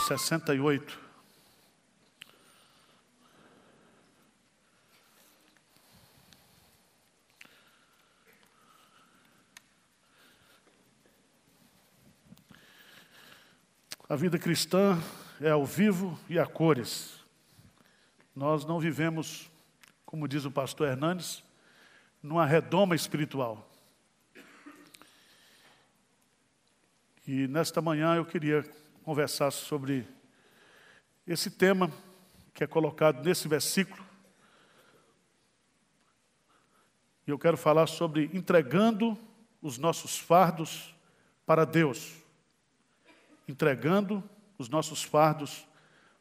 68. A vida cristã é ao vivo e a cores. Nós não vivemos, como diz o pastor Hernandes, numa redoma espiritual. E nesta manhã eu queria conversar sobre esse tema que é colocado nesse versículo. E eu quero falar sobre entregando os nossos fardos para Deus. Entregando os nossos fardos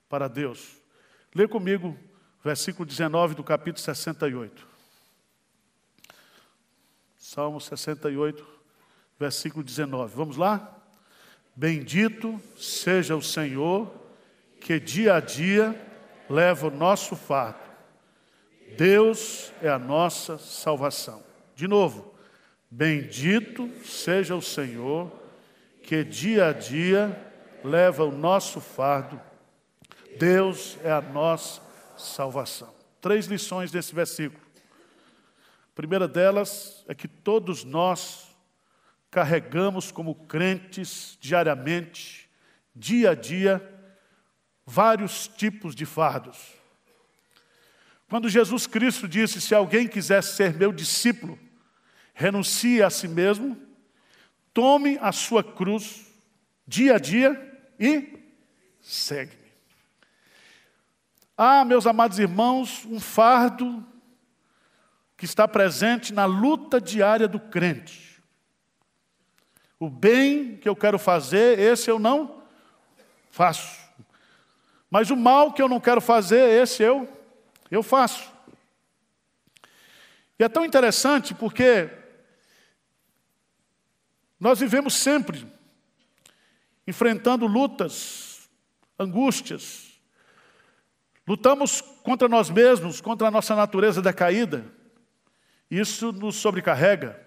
para Deus. Lê comigo o versículo 19 do capítulo 68. Salmo 68, versículo 19. Vamos lá? Bendito seja o Senhor, que dia a dia leva o nosso fardo. Deus é a nossa salvação. De novo, bendito seja o Senhor, que dia a dia leva o nosso fardo. Deus é a nossa salvação. 3 lições desse versículo. A primeira delas é que todos nós carregamos como crentes diariamente, dia a dia, vários tipos de fardos. Quando Jesus Cristo disse, se alguém quiser ser meu discípulo, renuncie a si mesmo, tome a sua cruz dia a dia e segue-me. Há, meus amados irmãos, um fardo que está presente na luta diária do crente. O bem que eu quero fazer, esse eu não faço. Mas o mal que eu não quero fazer, esse eu faço. E é tão interessante porque nós vivemos sempre enfrentando lutas, angústias. Lutamos contra nós mesmos, contra a nossa natureza decaída. Isso nos sobrecarrega.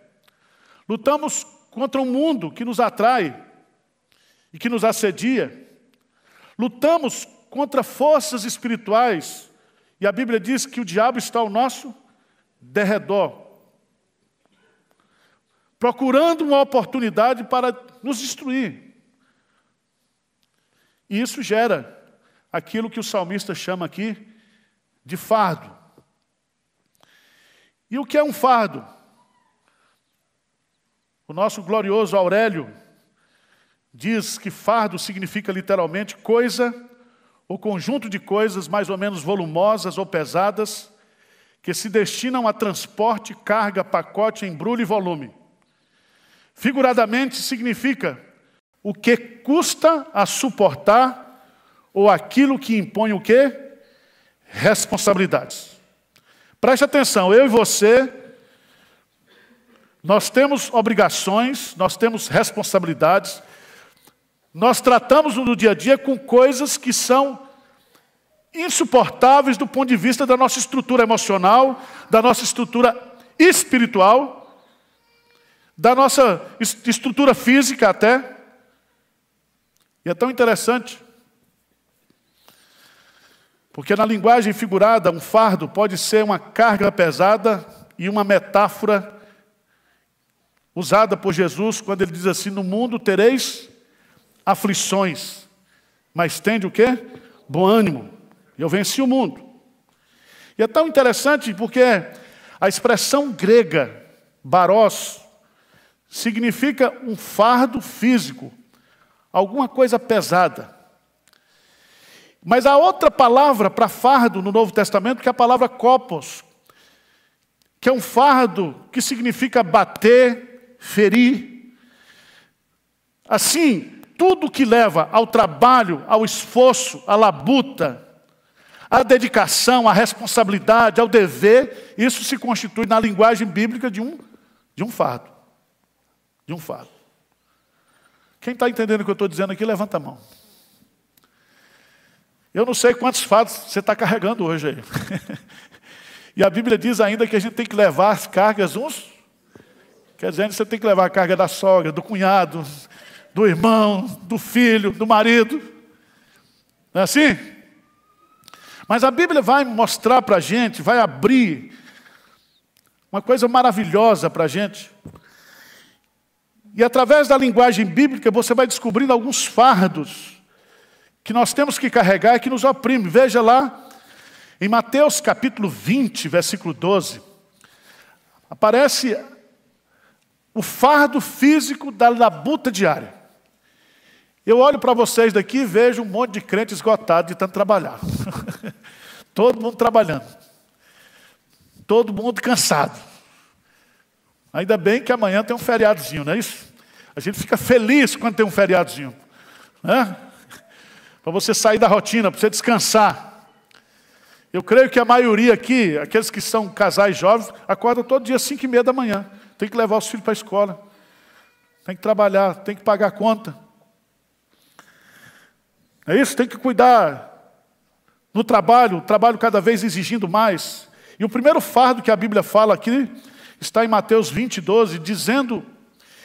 Lutamos contra um mundo que nos atrai e que nos assedia. Lutamos contra forças espirituais. E a Bíblia diz que o diabo está ao nosso derredor, procurando uma oportunidade para nos destruir. E isso gera aquilo que o salmista chama aqui de fardo. E o que é um fardo? O nosso glorioso Aurélio diz que fardo significa literalmente coisa ou conjunto de coisas mais ou menos volumosas ou pesadas que se destinam a transporte, carga, pacote, embrulho e volume. Figuradamente significa o que custa a suportar ou aquilo que impõe o quê? Responsabilidades. Preste atenção, eu e você, nós temos obrigações, nós temos responsabilidades, nós tratamos no dia a dia com coisas que são insuportáveis do ponto de vista da nossa estrutura emocional, da nossa estrutura espiritual, da nossa estrutura física até. E é tão interessante, porque na linguagem figurada, um fardo pode ser uma carga pesada e uma metáfora usada por Jesus quando ele diz assim, no mundo tereis aflições, mas tende o quê? Bom ânimo, eu venci o mundo. E é tão interessante porque a expressão grega, baros, significa um fardo físico, alguma coisa pesada. Mas há outra palavra para fardo no Novo Testamento, que é a palavra kopos, que é um fardo que significa bater, ferir. Assim, tudo que leva ao trabalho, ao esforço, à labuta, à dedicação, à responsabilidade, ao dever, isso se constitui na linguagem bíblica de um fardo. De um fardo. Quem está entendendo o que eu estou dizendo aqui, levanta a mão. Eu não sei quantos fardos você está carregando hoje aí. E a Bíblia diz ainda que a gente tem que levar as cargas uns. Quer dizer, você tem que levar a carga da sogra, do cunhado, do irmão, do filho, do marido. Não é assim? Mas a Bíblia vai mostrar para a gente, vai abrir uma coisa maravilhosa para a gente. E através da linguagem bíblica você vai descobrindo alguns fardos que nós temos que carregar e que nos oprime. Veja lá, em Mateus capítulo 20, versículo 12, aparece o fardo físico da labuta diária. Eu olho para vocês daqui e vejo um monte de crente esgotado de tanto trabalhar. Todo mundo trabalhando. Todo mundo cansado. Ainda bem que amanhã tem um feriadozinho, não é isso? A gente fica feliz quando tem um feriadozinho. Né? Para você sair da rotina, para você descansar. Eu creio que a maioria aqui, aqueles que são casais jovens, acordam todo dia às 5h30 da manhã. Tem que levar os filhos para a escola. Tem que trabalhar, tem que pagar a conta. É isso? Tem que cuidar no trabalho, o trabalho cada vez exigindo mais. E o primeiro fardo que a Bíblia fala aqui está em Mateus 20, 12, dizendo: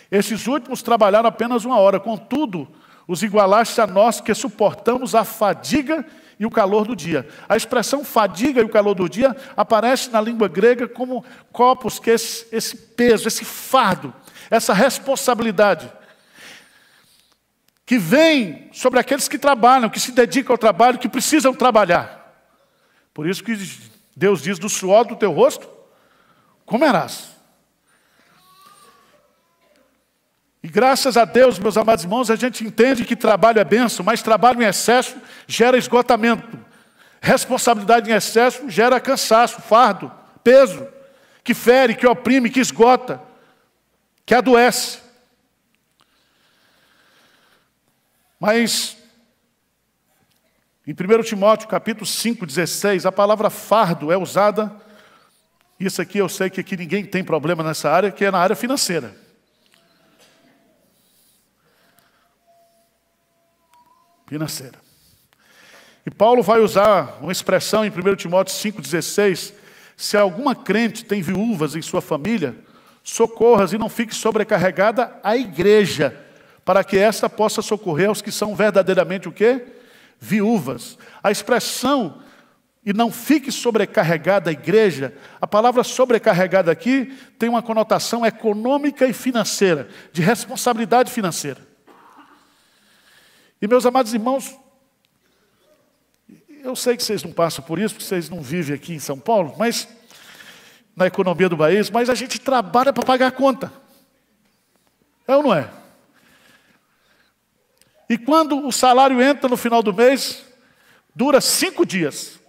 esses últimos trabalharam apenas 1 hora, contudo, os igualaste a nós que suportamos a fadiga e o calor do dia. A expressão fadiga e o calor do dia aparece na língua grega como corpos, que é esse peso, esse fardo, essa responsabilidade que vem sobre aqueles que trabalham, que se dedicam ao trabalho, que precisam trabalhar. Por isso que Deus diz: do suor do teu rosto comerás. E graças a Deus, meus amados irmãos, a gente entende que trabalho é bênção, mas trabalho em excesso gera esgotamento. Responsabilidade em excesso gera cansaço, fardo, peso, que fere, que oprime, que esgota, que adoece. Mas, em 1 Timóteo, capítulo 5, 16, a palavra fardo é usada, isso aqui eu sei que aqui ninguém tem problema nessa área, que é na área financeira. Financeira. E Paulo vai usar uma expressão em 1 Timóteo 5,16, se alguma crente tem viúvas em sua família, socorras e não fique sobrecarregada a igreja, para que esta possa socorrer aos que são verdadeiramente o quê? Viúvas. A expressão, e não fique sobrecarregada a igreja, a palavra sobrecarregada aqui tem uma conotação econômica e financeira, de responsabilidade financeira. E meus amados irmãos, eu sei que vocês não passam por isso, porque vocês não vivem aqui em São Paulo, mas na economia do país, mas a gente trabalha para pagar a conta. É ou não é? E quando o salário entra no final do mês, dura 5 dias.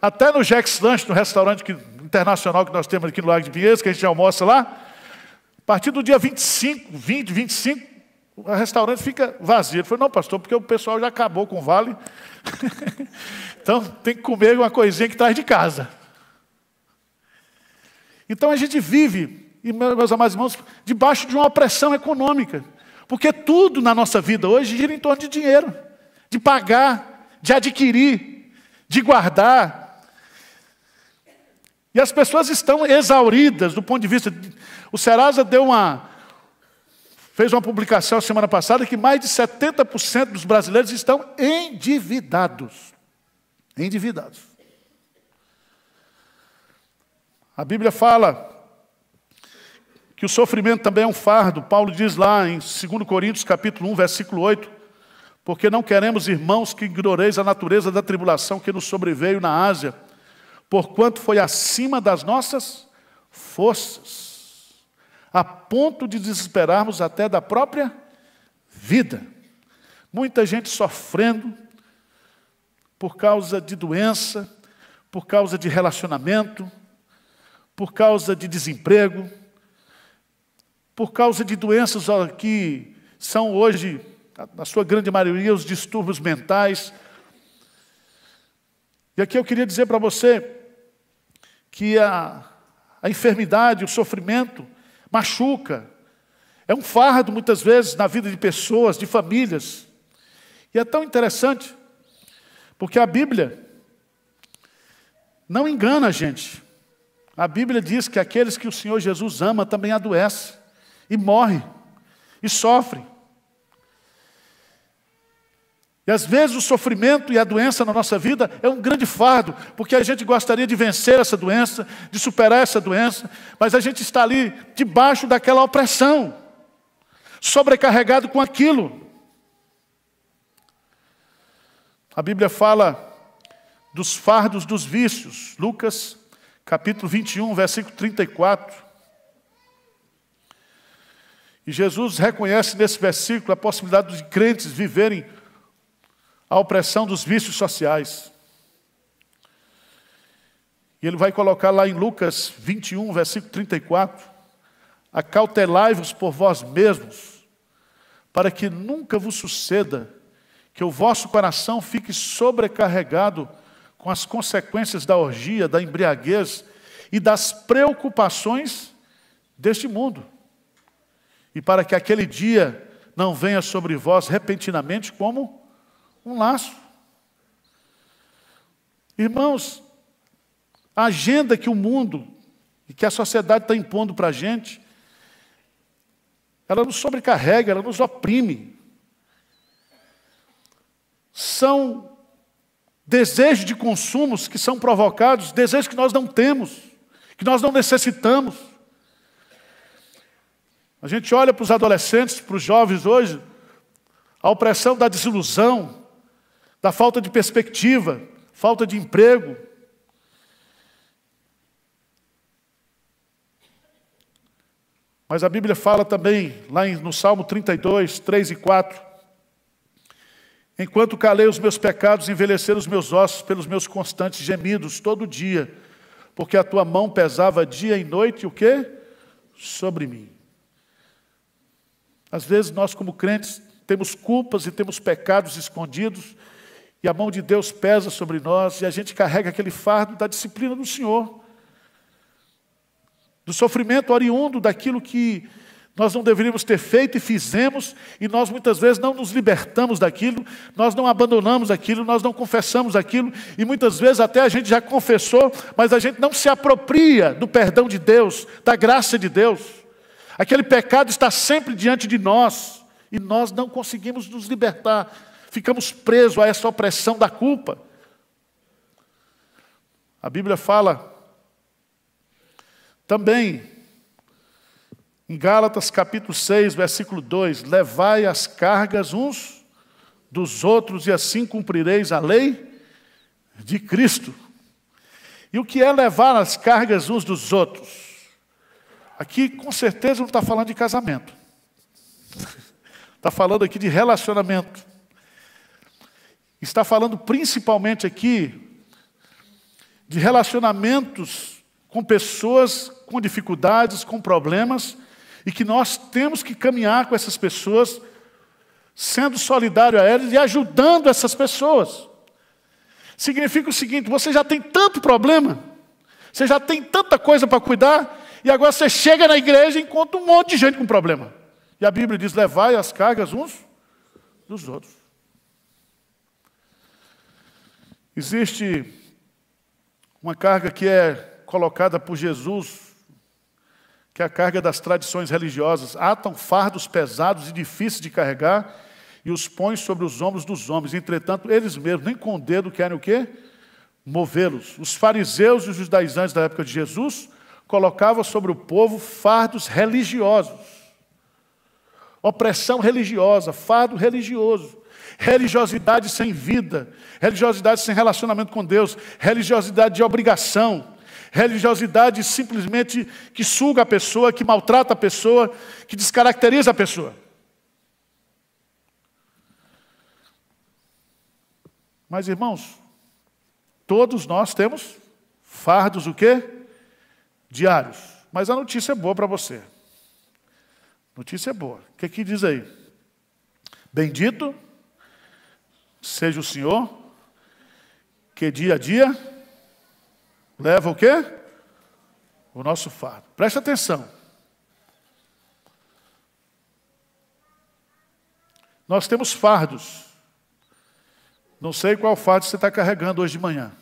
Até no Jack's Lunch, no restaurante internacional que nós temos aqui no Lago de Pinheiros, que a gente almoça lá, a partir do dia 25, o restaurante fica vazio. Ele falou: não, pastor, porque o pessoal já acabou com o vale. Então tem que comer uma coisinha que traz de casa. Então a gente vive, e meus amados irmãos, debaixo de uma opressão econômica. Porque tudo na nossa vida hoje gira em torno de dinheiro, de pagar, de adquirir, de guardar. E as pessoas estão exauridas do ponto de vista... O Serasa fez uma publicação semana passada que mais de 70% dos brasileiros estão endividados. Endividados. A Bíblia fala que o sofrimento também é um fardo. Paulo diz lá em 2 Coríntios, capítulo 1, versículo 8, porque não queremos, irmãos, que ignoreis a natureza da tribulação que nos sobreveio na Ásia, porquanto foi acima das nossas forças, a ponto de desesperarmos até da própria vida. Muita gente sofrendo por causa de doença, por causa de relacionamento, por causa de desemprego, por causa de doenças que são hoje, na sua grande maioria, os distúrbios mentais. E aqui eu queria dizer para você que a enfermidade, o sofrimento machuca. É um fardo muitas vezes na vida de pessoas, de famílias. E é tão interessante, porque a Bíblia não engana a gente. A Bíblia diz que aqueles que o Senhor Jesus ama também adoecem, e morrem, e sofrem. E às vezes o sofrimento e a doença na nossa vida é um grande fardo, porque a gente gostaria de vencer essa doença, de superar essa doença, mas a gente está ali debaixo daquela opressão, sobrecarregado com aquilo. A Bíblia fala dos fardos dos vícios, Lucas capítulo 21, versículo 34. E Jesus reconhece nesse versículo a possibilidade de crentes viverem a opressão dos vícios sociais. E ele vai colocar lá em Lucas 21, versículo 34, acautelai-vos por vós mesmos, para que nunca vos suceda que o vosso coração fique sobrecarregado com as consequências da orgia, da embriaguez e das preocupações deste mundo. E para que aquele dia não venha sobre vós repentinamente como um laço. Irmãos, a agenda que o mundo e que a sociedade está impondo para a gente, ela nos sobrecarrega, ela nos oprime. São desejos de consumos que são provocados, desejos que nós não temos, que nós não necessitamos. A gente olha para os adolescentes, para os jovens hoje, a opressão da desilusão, da falta de perspectiva, falta de emprego. Mas a Bíblia fala também, lá no Salmo 32, 3 e 4, enquanto calei os meus pecados, envelheceram os meus ossos pelos meus constantes gemidos todo dia, porque a tua mão pesava dia e noite, o quê? Sobre mim. Às vezes nós como crentes temos culpas e temos pecados escondidos, e a mão de Deus pesa sobre nós, e a gente carrega aquele fardo da disciplina do Senhor, do sofrimento oriundo daquilo que nós não deveríamos ter feito e fizemos, e nós muitas vezes não nos libertamos daquilo, nós não abandonamos aquilo, nós não confessamos aquilo, e muitas vezes até a gente já confessou, mas a gente não se apropria do perdão de Deus, da graça de Deus. Aquele pecado está sempre diante de nós, e nós não conseguimos nos libertar, ficamos presos a essa opressão da culpa. A Bíblia fala também, em Gálatas capítulo 6, versículo 2, levai as cargas uns dos outros e assim cumprireis a lei de Cristo. E o que é levar as cargas uns dos outros? Aqui com certeza não está falando de casamento. Está falando aqui de relacionamento. Está falando principalmente aqui de relacionamentos com pessoas com dificuldades, com problemas, e que nós temos que caminhar com essas pessoas, sendo solidário a elas e ajudando essas pessoas. Significa o seguinte: você já tem tanto problema, você já tem tanta coisa para cuidar, e agora você chega na igreja e encontra um monte de gente com problema. E a Bíblia diz, levai as cargas uns dos outros. Existe uma carga que é colocada por Jesus, que é a carga das tradições religiosas. Atam fardos pesados e difíceis de carregar e os põem sobre os ombros dos homens. Entretanto, eles mesmos, nem com o dedo, querem o quê? Movê-los. Os fariseus e os judaizantes da época de Jesus colocavam sobre o povo fardos religiosos. Opressão religiosa, fardo religioso. Religiosidade sem vida, religiosidade sem relacionamento com Deus, religiosidade de obrigação, religiosidade simplesmente que suga a pessoa, que maltrata a pessoa, que descaracteriza a pessoa. Mas, irmãos, todos nós temos fardos o quê? Diários. Mas a notícia é boa para você. Notícia é boa. O que aqui diz aí? Bendito seja o Senhor, que dia a dia leva o quê? O nosso fardo. Preste atenção. Nós temos fardos. Não sei qual fardo você está carregando hoje de manhã.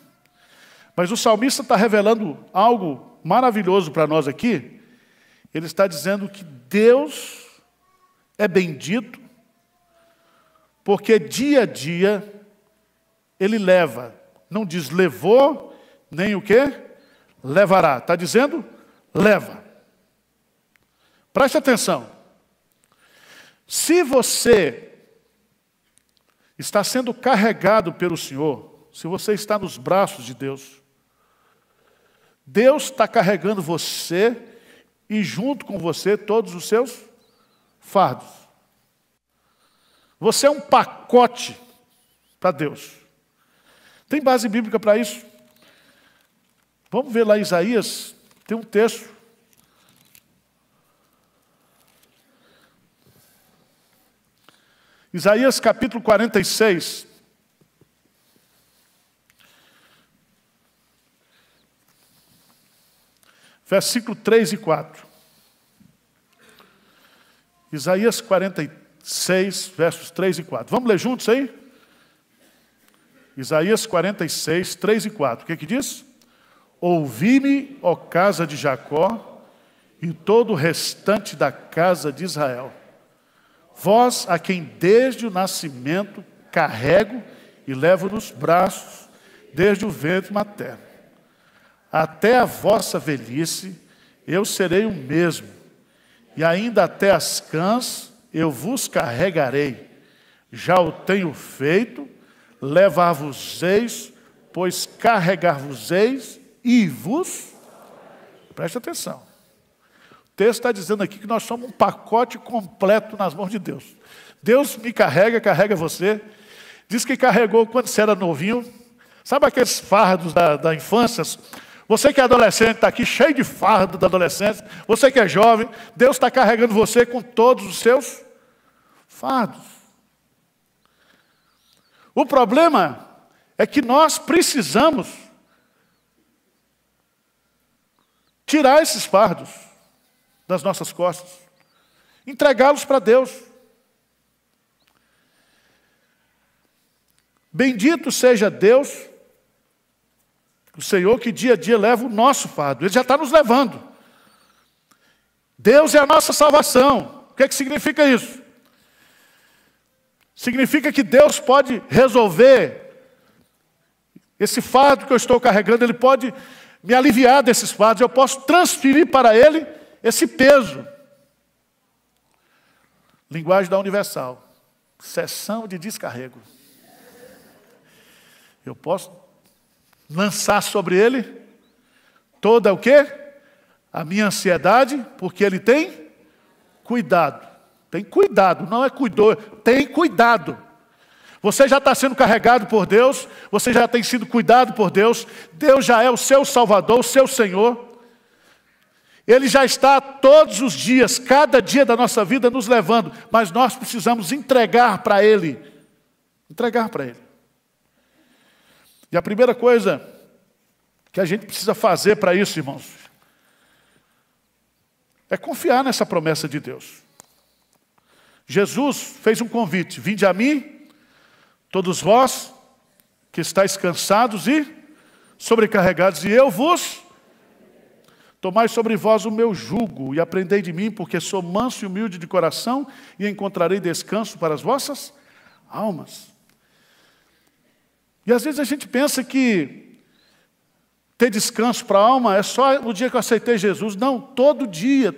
Mas o salmista está revelando algo maravilhoso para nós aqui. Ele está dizendo que Deus é bendito porque dia a dia Ele leva. Não diz levou, nem o quê? Levará. Está dizendo leva. Preste atenção. Se você está sendo carregado pelo Senhor, se você está nos braços de Deus, Deus está carregando você e junto com você todos os seus fardos. Você é um pacote para Deus. Tem base bíblica para isso? Vamos ver lá Isaías, tem um texto. Isaías capítulo 46. Versículo 3 e 4. Isaías 46, versos 3 e 4. Vamos ler juntos aí? Isaías 46, 3 e 4. O que diz? Ouvi-me, ó casa de Jacó, e todo o restante da casa de Israel. Vós, a quem desde o nascimento carrego e levo nos braços, desde o ventre materno. Até a vossa velhice, eu serei o mesmo, e ainda até as cãs eu vos carregarei. Já o tenho feito, levar-vos-eis, pois carregar-vos-eis e vos... Preste atenção. O texto está dizendo aqui que nós somos um pacote completo nas mãos de Deus. Deus me carrega, carrega você. Diz que carregou quando você era novinho. Sabe aqueles fardos da infância? Você que é adolescente, está aqui cheio de fardo da adolescência. Você que é jovem, Deus está carregando você com todos os seus fardos. O problema é que nós precisamos tirar esses fardos das nossas costas, entregá-los para Deus. Bendito seja Deus, o Senhor que dia a dia leva o nosso fardo. Ele já está nos levando. Deus é a nossa salvação. O que significa isso? Significa que Deus pode resolver esse fardo que eu estou carregando, Ele pode me aliviar desses fardos, eu posso transferir para Ele esse peso. Linguagem da Universal. Sessão de descarrego. Eu posso lançar sobre Ele toda o quê? A minha ansiedade, porque Ele tem cuidado. Tem cuidado, não é cuidou, tem cuidado. Você já está sendo carregado por Deus, você já tem sido cuidado por Deus, Deus já é o seu Salvador, o seu Senhor. Ele já está todos os dias, cada dia da nossa vida nos levando, mas nós precisamos entregar para Ele. Entregar para Ele. E a primeira coisa que a gente precisa fazer para isso, irmãos, é confiar nessa promessa de Deus. Jesus fez um convite: vinde a mim, todos vós que estáis cansados e sobrecarregados, e eu vos... Tomai sobre vós o meu jugo e aprendei de mim, porque sou manso e humilde de coração, e encontrarei descanso para as vossas almas. E às vezes a gente pensa que ter descanso para a alma é só no dia que eu aceitei Jesus. Não, todo dia,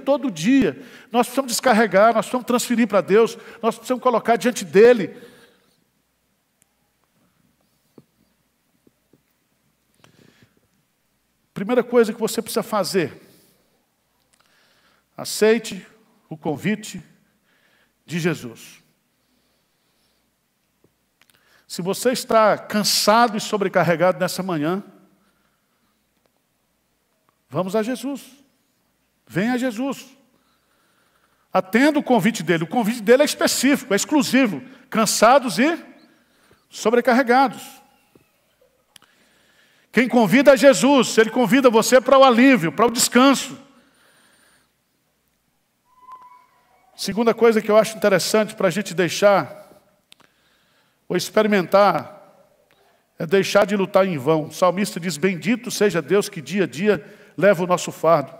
nós precisamos descarregar, nós precisamos transferir para Deus, nós precisamos colocar diante dEle. Primeira coisa que você precisa fazer: aceite o convite de Jesus. Se você está cansado e sobrecarregado nessa manhã, vamos a Jesus. Venha a Jesus. Atenda o convite dele. O convite dele é específico, é exclusivo. Cansados e sobrecarregados. Quem convida é Jesus. Ele convida você para o alívio, para o descanso. Segunda coisa que eu acho interessante para a gente deixar ou experimentar é deixar de lutar em vão. O salmista diz: bendito seja Deus que dia a dia leva o nosso fardo.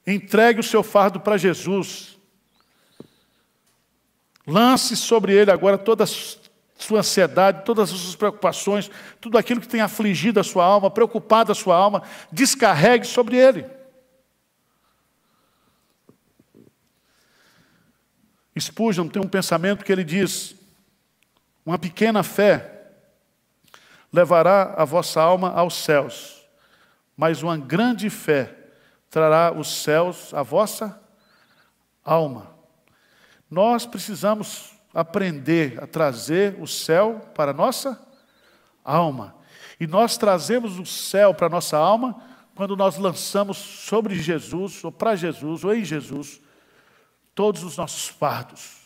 Entregue o seu fardo para Jesus. Lance sobre Ele agora toda a sua ansiedade, todas as suas preocupações, tudo aquilo que tem afligido a sua alma, preocupado a sua alma, descarregue sobre Ele. Spurgeon tem um pensamento que ele diz: uma pequena fé levará a vossa alma aos céus, mas uma grande fé trará os céus à vossa alma. Nós precisamos aprender a trazer o céu para a nossa alma. E nós trazemos o céu para a nossa alma quando nós lançamos sobre Jesus, ou para Jesus, ou em Jesus, todos os nossos fardos,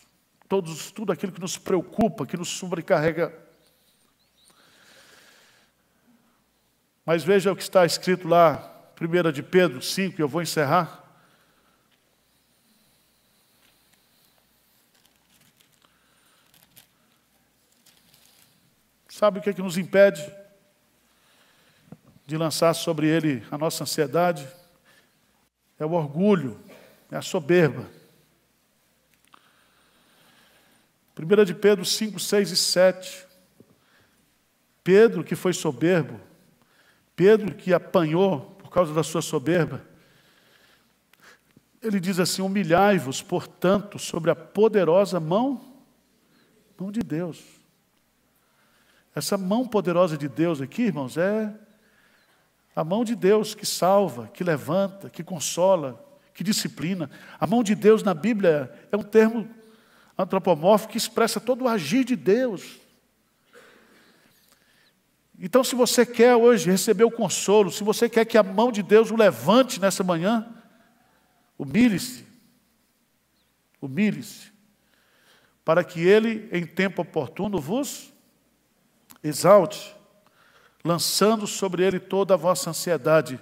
tudo aquilo que nos preocupa, que nos sobrecarrega. Mas veja o que está escrito lá, 1 de Pedro 5, e eu vou encerrar. Sabe o que é que nos impede de lançar sobre Ele a nossa ansiedade? É o orgulho, é a soberba. 1 de Pedro 5, 6 e 7. Pedro, que foi soberbo, Pedro, que apanhou por causa da sua soberba, ele diz assim: humilhai-vos, portanto, sobre a poderosa mão de Deus. Essa mão poderosa de Deus aqui, irmãos, é a mão de Deus que salva, que levanta, que consola, que disciplina. A mão de Deus na Bíblia é um termo antropomórfico que expressa todo o agir de Deus. Então, se você quer hoje receber o consolo, se você quer que a mão de Deus o levante nessa manhã, humilhe-se, para que Ele, em tempo oportuno, vos exalte, lançando sobre Ele toda a vossa ansiedade,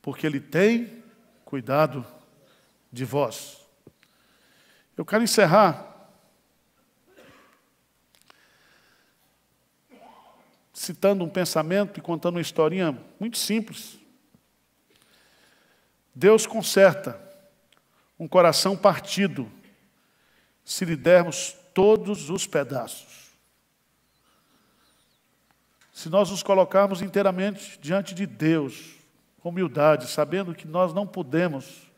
porque Ele tem cuidado de vós. Eu quero encerrar citando um pensamento e contando uma historinha muito simples. Deus conserta um coração partido se lhe dermos todos os pedaços. Se nós nos colocarmos inteiramente diante de Deus, com humildade, sabendo que nós não podemos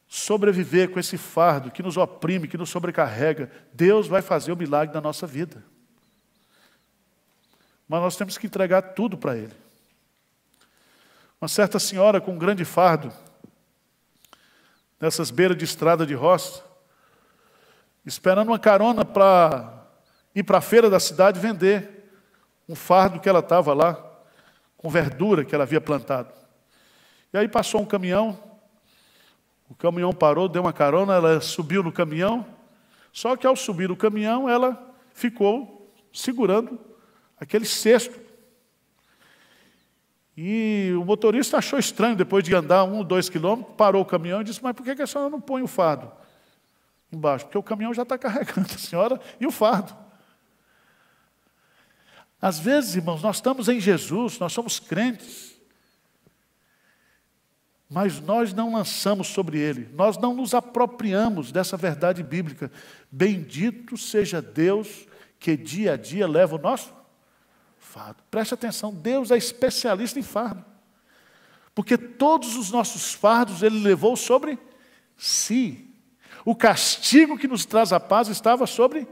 sobreviver com esse fardo que nos oprime, que nos sobrecarrega, Deus vai fazer o milagre da nossa vida. Mas nós temos que entregar tudo para Ele. Uma certa senhora com um grande fardo, nessas beiras de estrada de roça, esperando uma carona para ir para a feira da cidade vender um fardo que ela estava lá, com verdura que ela havia plantado. E aí passou um caminhão, o caminhão parou, deu uma carona, ela subiu no caminhão, só que ao subir o caminhão, ela ficou segurando aquele cesto. E o motorista achou estranho, depois de andar 1 ou 2 quilômetros, parou o caminhão e disse: mas por que a senhora não põe o fardo embaixo? Porque o caminhão já está carregando a senhora e o fardo. Às vezes, irmãos, nós estamos em Jesus, nós somos crentes, mas nós não lançamos sobre Ele, nós não nos apropriamos dessa verdade bíblica. Bendito seja Deus que dia a dia leva o nosso fardo. Preste atenção, Deus é especialista em fardo, porque todos os nossos fardos Ele levou sobre si. O castigo que nos traz a paz estava sobre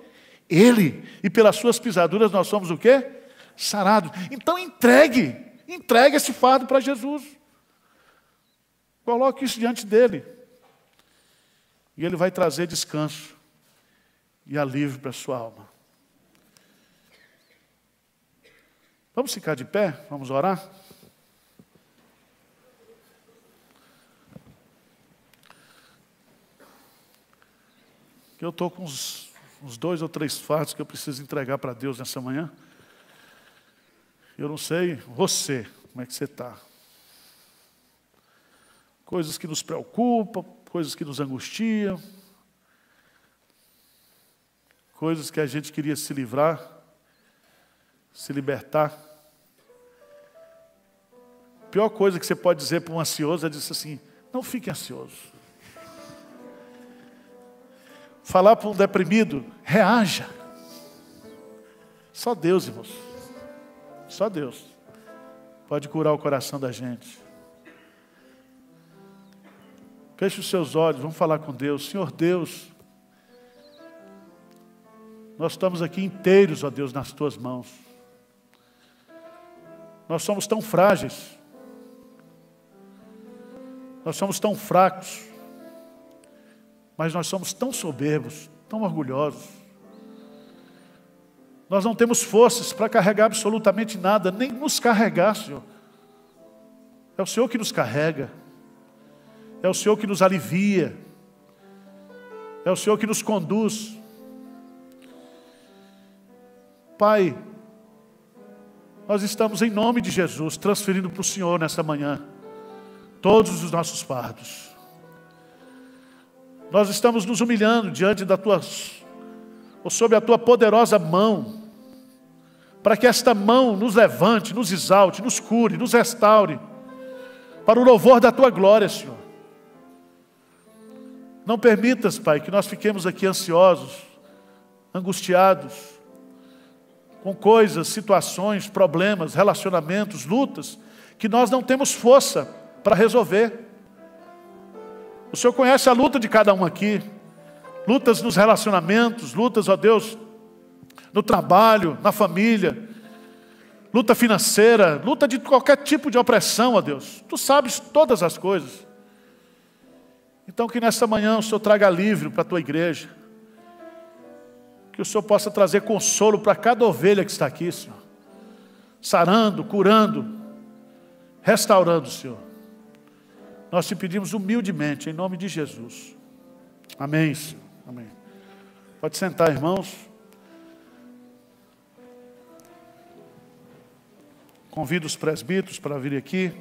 Ele, e pelas suas pisaduras nós somos o quê? Sarados. Então entregue esse fardo para Jesus. Coloque isso diante dEle. E Ele vai trazer descanso e alívio para a sua alma. Vamos ficar de pé? Vamos orar? Eu estou com uns 2 ou 3 fardos que eu preciso entregar para Deus nessa manhã. Eu não sei você, como é que você está. Coisas que nos preocupam, coisas que nos angustiam, coisas que a gente queria se livrar, se libertar. A pior coisa que você pode dizer para um ansioso é dizer assim: não fique ansioso. falar para um deprimido, reaja. Só Deus, irmãos. Só Deus pode curar o coração da gente. Feche os seus olhos, vamos falar com Deus. Senhor Deus, nós estamos aqui inteiros, ó Deus, nas tuas mãos. Nós somos tão frágeis. Nós somos tão fracos. Mas nós somos tão soberbos, tão orgulhosos. Nós não temos forças para carregar absolutamente nada, nem nos carregar, Senhor. É o Senhor que nos carrega. É o Senhor que nos alivia. É o Senhor que nos conduz. Pai, nós estamos em nome de Jesus transferindo para o Senhor nesta manhã todos os nossos fardos. Nós estamos nos humilhando diante da tua, ou sob a tua poderosa mão, para que esta mão nos levante, nos exalte, nos cure, nos restaure, para o louvor da tua glória, Senhor. Não permitas, Pai, que nós fiquemos aqui ansiosos, angustiados, com coisas, situações, problemas, relacionamentos, lutas, que nós não temos força para resolver. O Senhor conhece a luta de cada um aqui, lutas nos relacionamentos, lutas, ó Deus, no trabalho, na família, luta financeira, luta de qualquer tipo de opressão, ó Deus. Tu sabes todas as coisas. Então que nesta manhã o Senhor traga alívio para a tua igreja. Que o Senhor possa trazer consolo para cada ovelha que está aqui, Senhor. Sarando, curando, restaurando, Senhor. Nós te pedimos humildemente, em nome de Jesus. Amém, Senhor. Amém. Pode sentar, irmãos. Convido os presbíteros para vir aqui.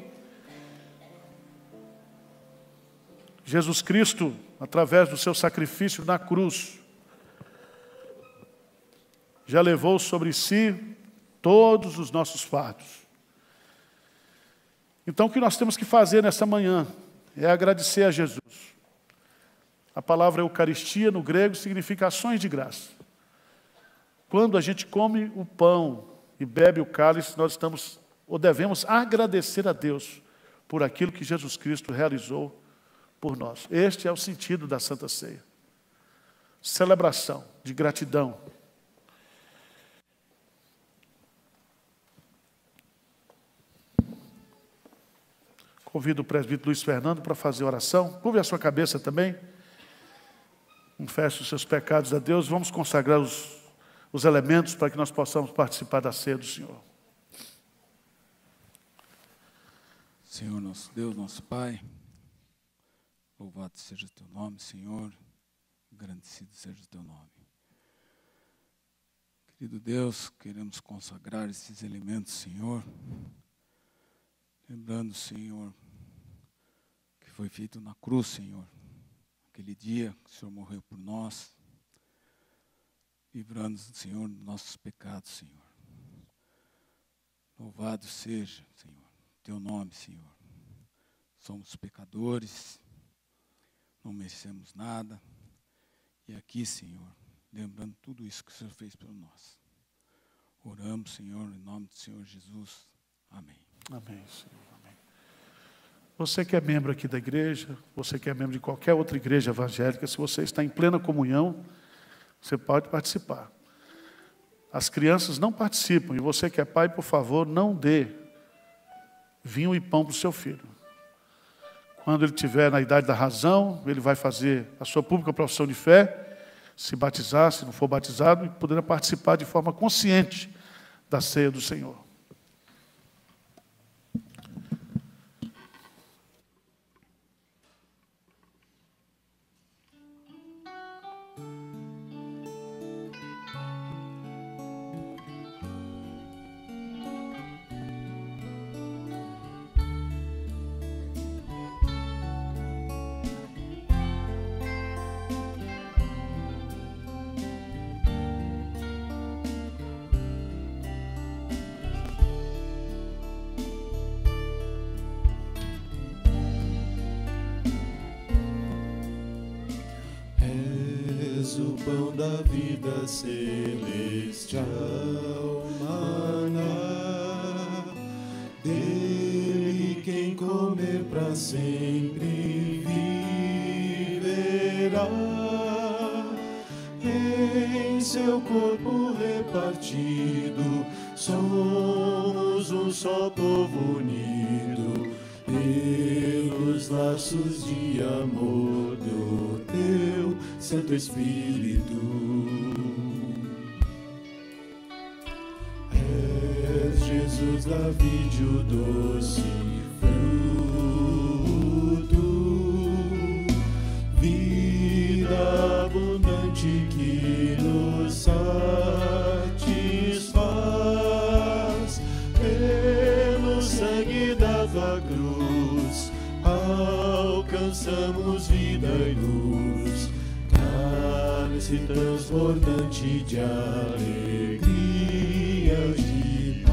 Jesus Cristo, através do seu sacrifício na cruz, já levou sobre si todos os nossos fardos. Então o que nós temos que fazer nessa manhã é agradecer a Jesus. A palavra Eucaristia no grego significa ações de graça. Quando a gente come o pão e bebe o cálice, nós estamos ou devemos agradecer a Deus por aquilo que Jesus Cristo realizou por nós. Este é o sentido da Santa Ceia. Celebração de gratidão. Convido o presbítero Luiz Fernando para fazer oração. Curve a sua cabeça também. Confesse os seus pecados a Deus. Vamos consagrar os elementos para que nós possamos participar da ceia do Senhor. Senhor nosso Deus, nosso Pai, louvado seja o teu nome, Senhor, engrandecido seja o teu nome. Querido Deus, queremos consagrar esses elementos, Senhor, lembrando, Senhor, que foi feito na cruz, Senhor, aquele dia que o Senhor morreu por nós, livrando-nos, Senhor, dos nossos pecados, Senhor. Louvado seja, Senhor, teu nome, Senhor. Somos pecadores, não merecemos nada. E aqui, Senhor, lembrando tudo isso que o Senhor fez por nós. Oramos, Senhor, em nome do Senhor Jesus. Amém. Amém, Senhor. Amém. Você que é membro aqui da igreja, você que é membro de qualquer outra igreja evangélica, se você está em plena comunhão, você pode participar. As crianças não participam, e você que é pai, por favor, não dê vinho e pão para o seu filho. Quando ele estiver na idade da razão, ele vai fazer a sua pública profissão de fé, se batizar, se não for batizado, e poderá participar de forma consciente da ceia do Senhor. pão da vida celestial, maná, dele quem comer para sempre viverá. Em seu corpo repartido, somos um só povo unido, pelos laços de amor do teu Santo Espírito. És Jesus da vide o doce fruto, vida abundante que nos satisfaz. Pelo sangue da tua cruz alcançamos vida e luz, cálice transbordante de alegria e de paz.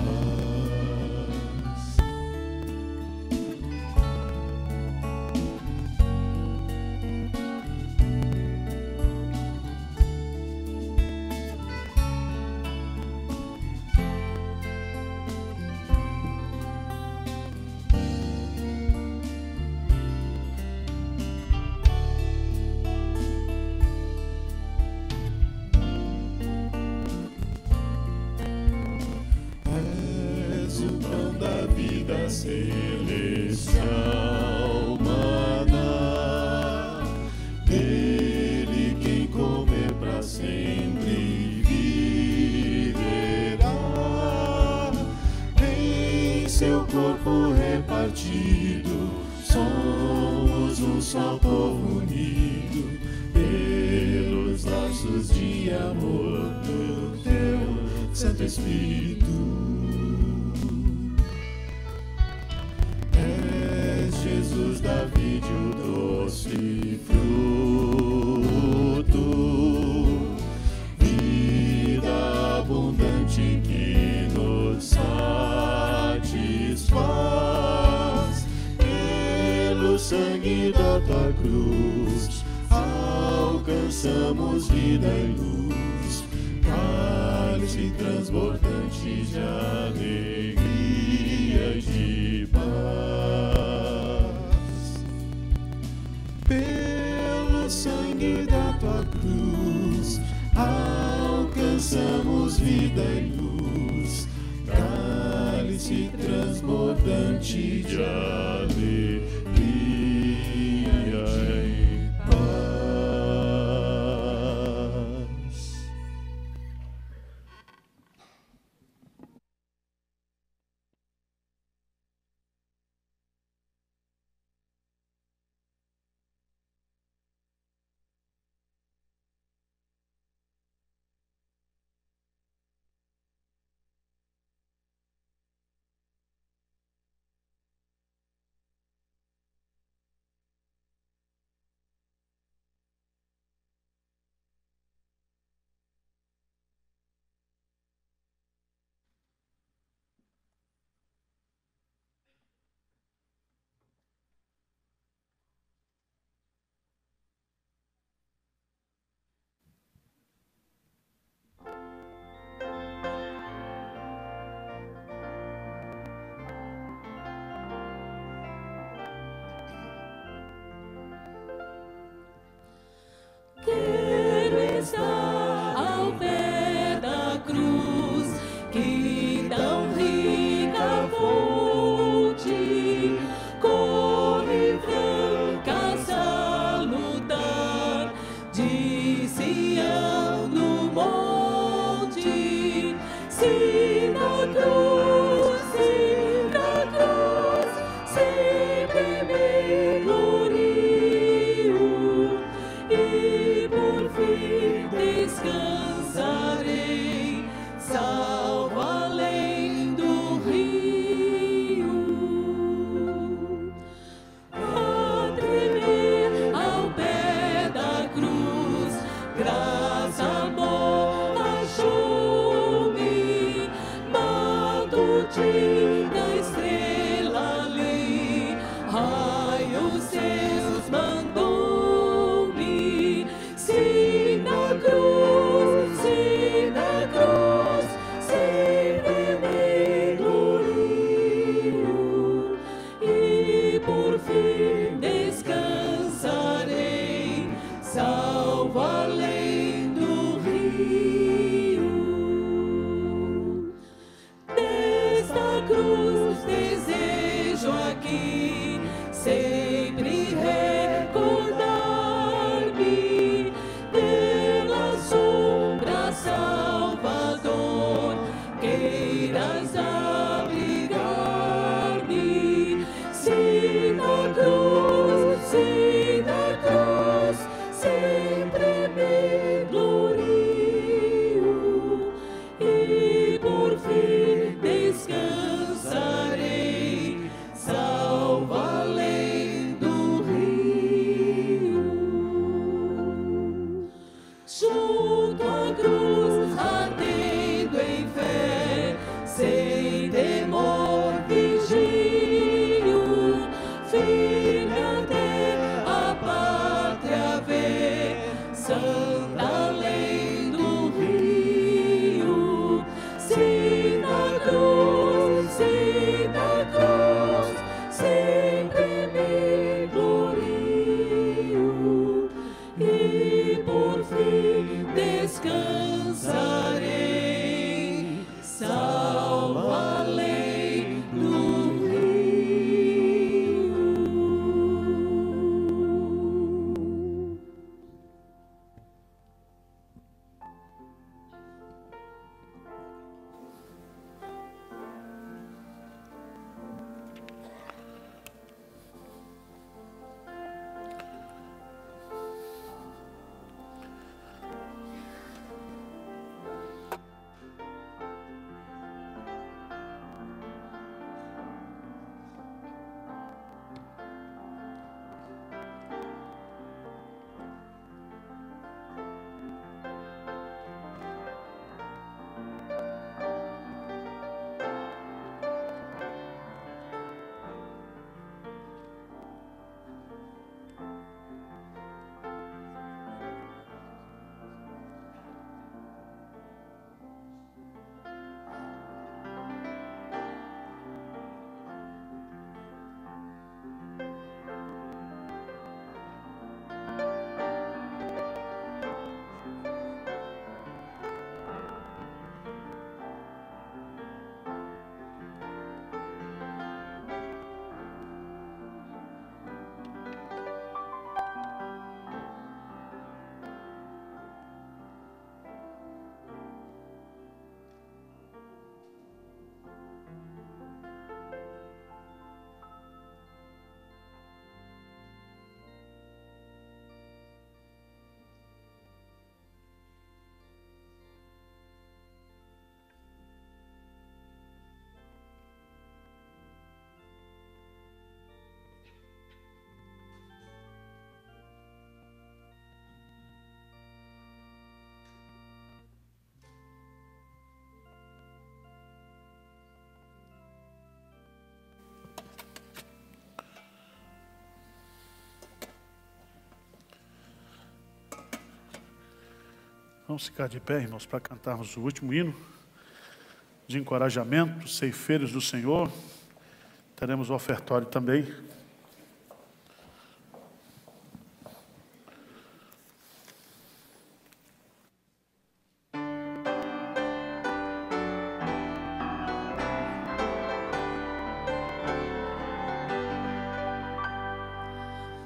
Celestial, maná, dele quem comer para sempre viverá. Em seu corpo repartido, somos um só povo unido, pelos laços de amor do teu Santo Espírito. Jesus da vide o doce fruto, vida abundante que nos satisfaz. Pelo sangue da tua cruz alcançamos vida e luz, cálice transbordante de alegria e de paz. Pelo sangue da tua cruz alcançamos vida e luz, cálice transbordante de alegria. Vamos ficar de pé, irmãos, para cantarmos o último hino de encorajamento, ceifeiros do Senhor. Teremos o ofertório também.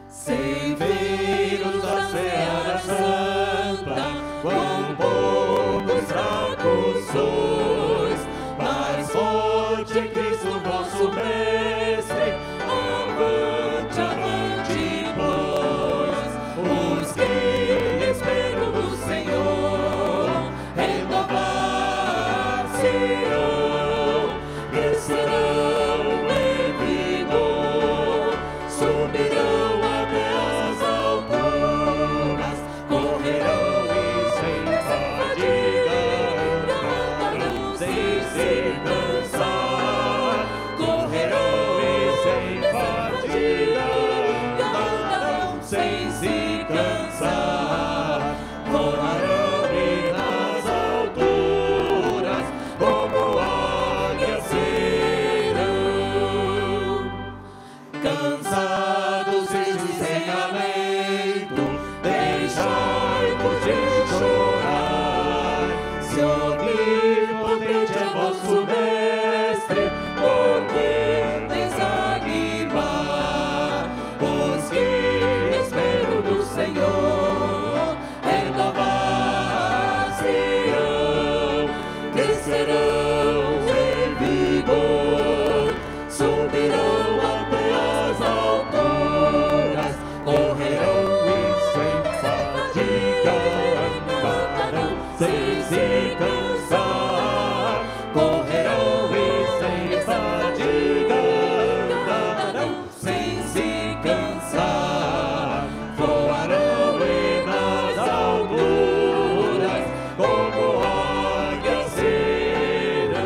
Ceifeiros da seara santa, quão poucos fracos sois, mas forte é Cristo vosso mestre, avante, avante, pois, os que esperam no Senhor, renovar-se-ão, crescerão em vigor, subirão até as alturas, correrão e sem fadiga, andarão sem se cansar, correrão e sem fadiga, andarão sem se cansar, voarão e nas alturas como águias serão. Cansados e sem alento, deixai-vos de chorar. Se onipotente é vosso mestre, por que desanimar? Os que esperam no Senhor, renovar-se-ão, crescerão em vigor, subirão até as alturas, correrão e sem fadiga, andarão sem se cansar, correrão e sem fadiga, andarão sem se cansar, voarão e nas alturas como águias serão.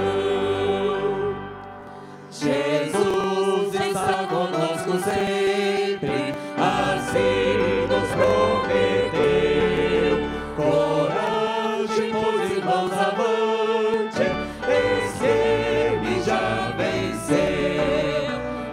Jesus está conosco sempre, assim nos prometeu. Coragem, pois, irmãos, avante, esse ele já venceu.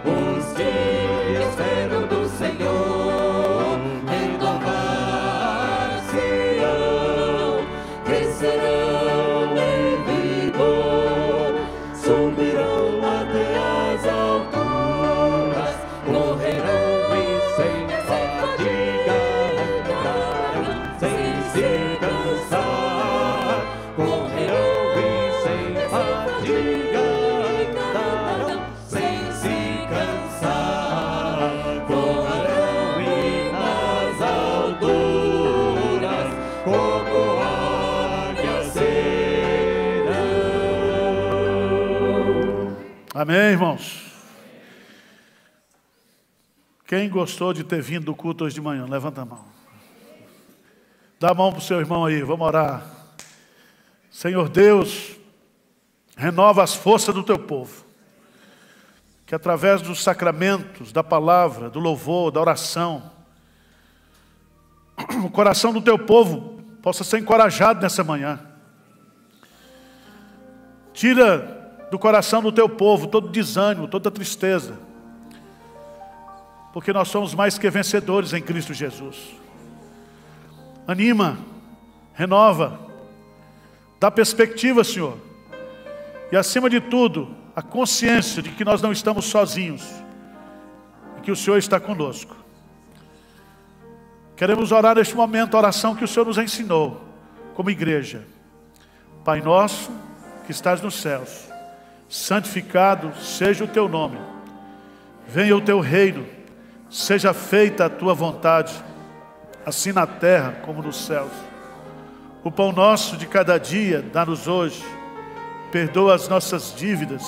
Os que esperam do Senhor, renovar-se-ão, crescerão em vigor, subirão até as alturas, correrão e sem fadiga, andarão sem se cansar, correrão e sem fadiga, andarão sem se cansar, voarão e nas alturas como águias serão. Amém, irmãos? Quem gostou de ter vindo do culto hoje de manhã? Levanta a mão. Dá a mão para o seu irmão aí, vamos orar. Senhor Deus, renova as forças do teu povo. Que através dos sacramentos, da palavra, do louvor, da oração, o coração do teu povo possa ser encorajado nessa manhã. Tira do coração do teu povo todo desânimo, toda tristeza, porque nós somos mais que vencedores em Cristo Jesus. Anima, renova, dá perspectiva, Senhor, e acima de tudo, a consciência de que nós não estamos sozinhos, e que o Senhor está conosco. Queremos orar neste momento a oração que o Senhor nos ensinou, como igreja. Pai nosso, que estás nos céus, santificado seja o teu nome. Venha o teu reino, seja feita a tua vontade, assim na terra como nos céus. O pão nosso de cada dia dá-nos hoje. Perdoa as nossas dívidas,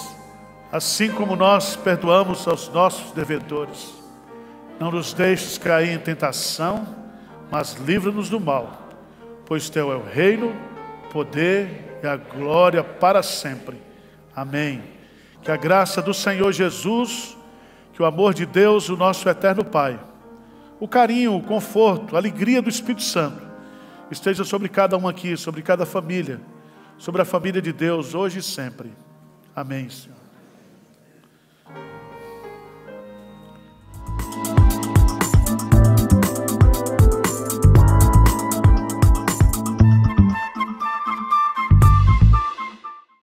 assim como nós perdoamos aos nossos devedores. Não nos deixes cair em tentação, mas livra-nos do mal. Pois teu é o reino, o poder e a glória para sempre. Amém. Que a graça do Senhor Jesus, que o amor de Deus, o nosso eterno Pai, o carinho, o conforto, a alegria do Espírito Santo, esteja sobre cada um aqui, sobre cada família, sobre a família de Deus, hoje e sempre. Amém, Senhor.